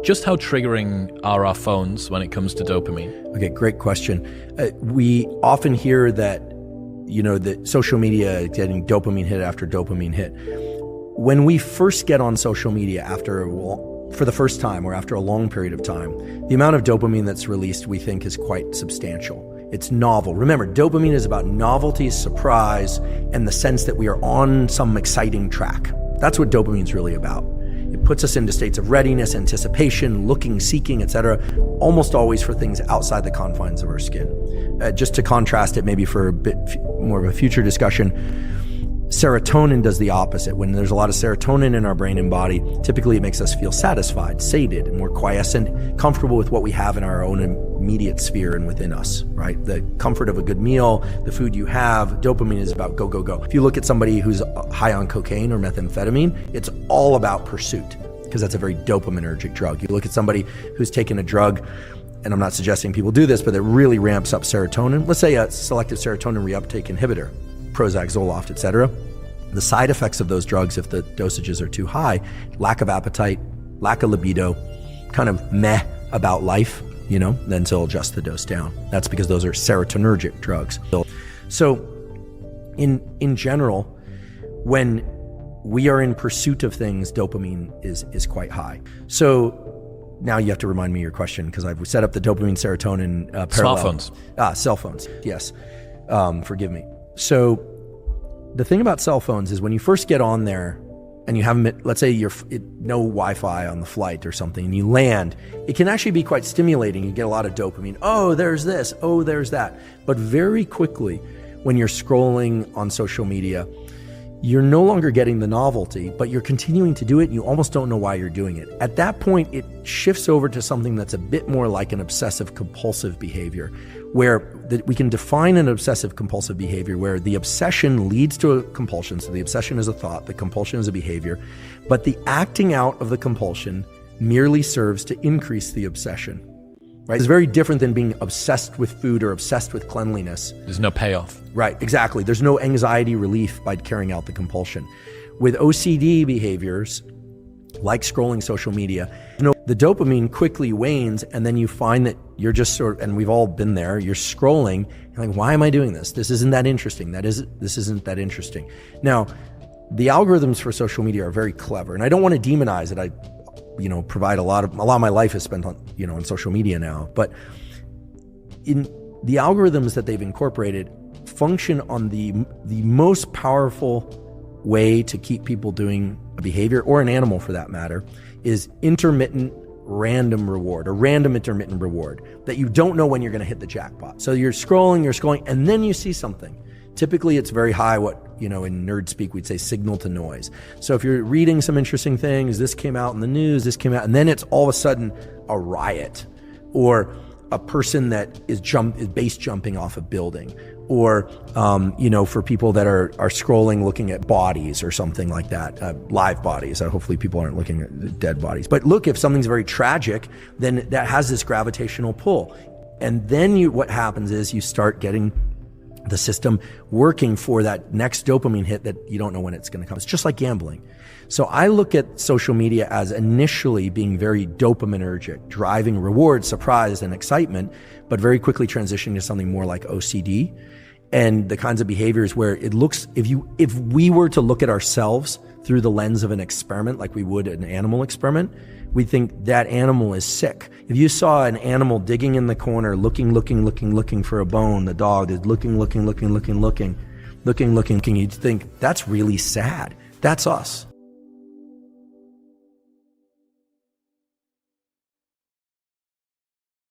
Just how triggering are our phones when it comes to dopamine? Okay, great question. We often hear that, that social media is getting dopamine hit after dopamine hit. When we first get on social media for the first time or after a long period of time, the amount of dopamine that's released we think is quite substantial. It's novel. Remember, dopamine is about novelty, surprise, and the sense that we are on some exciting track. That's what dopamine is really about. It puts us into states of readiness, anticipation, looking, seeking, etc., almost always for things outside the confines of our skin. Just to contrast it maybe for a bit more of a future discussion, serotonin does the opposite. When there's a lot of serotonin in our brain and body, typically it makes us feel satisfied, sated, and more quiescent, comfortable with what we have in our own immediate sphere and within us, right? The comfort of a good meal, the food you have. Dopamine is about go, go, go. If you look at somebody who's high on cocaine or methamphetamine, it's all about pursuit, because that's a very dopaminergic drug. You look at somebody who's taken a drug, and I'm not suggesting people do this, but it really ramps up serotonin. Let's say a selective serotonin reuptake inhibitor, Prozac, Zoloft, etc. The side effects of those drugs, if the dosages are too high, lack of appetite, lack of libido, kind of meh about life, then they'll adjust the dose down. That's because those are serotonergic drugs. So in general, when we are in pursuit of things, dopamine is quite high. So now you have to remind me your question, because I've set up the dopamine serotonin parallel. Smartphones. Cell phones, yes. Forgive me. So the thing about cell phones is when you first get on there and you have, let's say no Wi-Fi on the flight or something, and you land, it can actually be quite stimulating. You get a lot of dopamine. Oh, there's this. Oh, there's that. But very quickly, when you're scrolling on social media, you're no longer getting the novelty, but you're continuing to do it and you almost don't know why you're doing it. At that point, it shifts over to something that's a bit more like an obsessive compulsive behavior, where we can define an obsessive compulsive behavior where the obsession leads to a compulsion. So the obsession is a thought, the compulsion is a behavior, but the acting out of the compulsion merely serves to increase the obsession. Right? It's very different than being obsessed with food or obsessed with cleanliness. There's no payoff. Right, exactly. There's no anxiety relief by carrying out the compulsion. With OCD behaviors, like scrolling social media, the dopamine quickly wanes, and then you find that you're just and we've all been there, you're scrolling, you're like, why am I doing this? This isn't that interesting. This isn't that interesting. Now, the algorithms for social media are very clever, and I don't want to demonize it. I provide a lot of my life is spent on, on social media now, but in the algorithms that they've incorporated function on the most powerful way to keep people doing a behavior, or an animal for that matter, is intermittent random reward, or random intermittent reward, that you don't know when you're going to hit the jackpot. So you're scrolling, and then you see something. Typically, it's very high, what, in nerd speak, we'd say signal to noise. So if you're reading some interesting things, this came out in the news, and then it's all of a sudden a riot, or a person that is base jumping off a building, or, for people that are scrolling, looking at bodies or something like that, live bodies. Hopefully people aren't looking at dead bodies. But look, if something's very tragic, then that has this gravitational pull. And then what happens is you start getting the system working for that next dopamine hit that you don't know when it's going to come. It's just like gambling. So I look at social media as initially being very dopaminergic, driving reward, surprise, and excitement, but very quickly transitioning to something more like OCD and the kinds of behaviors where it looks, if we were to look at ourselves through the lens of an experiment, like we would an animal experiment, we think that animal is sick. If you saw an animal digging in the corner, looking for a bone, the dog is looking, you'd think that's really sad. That's us.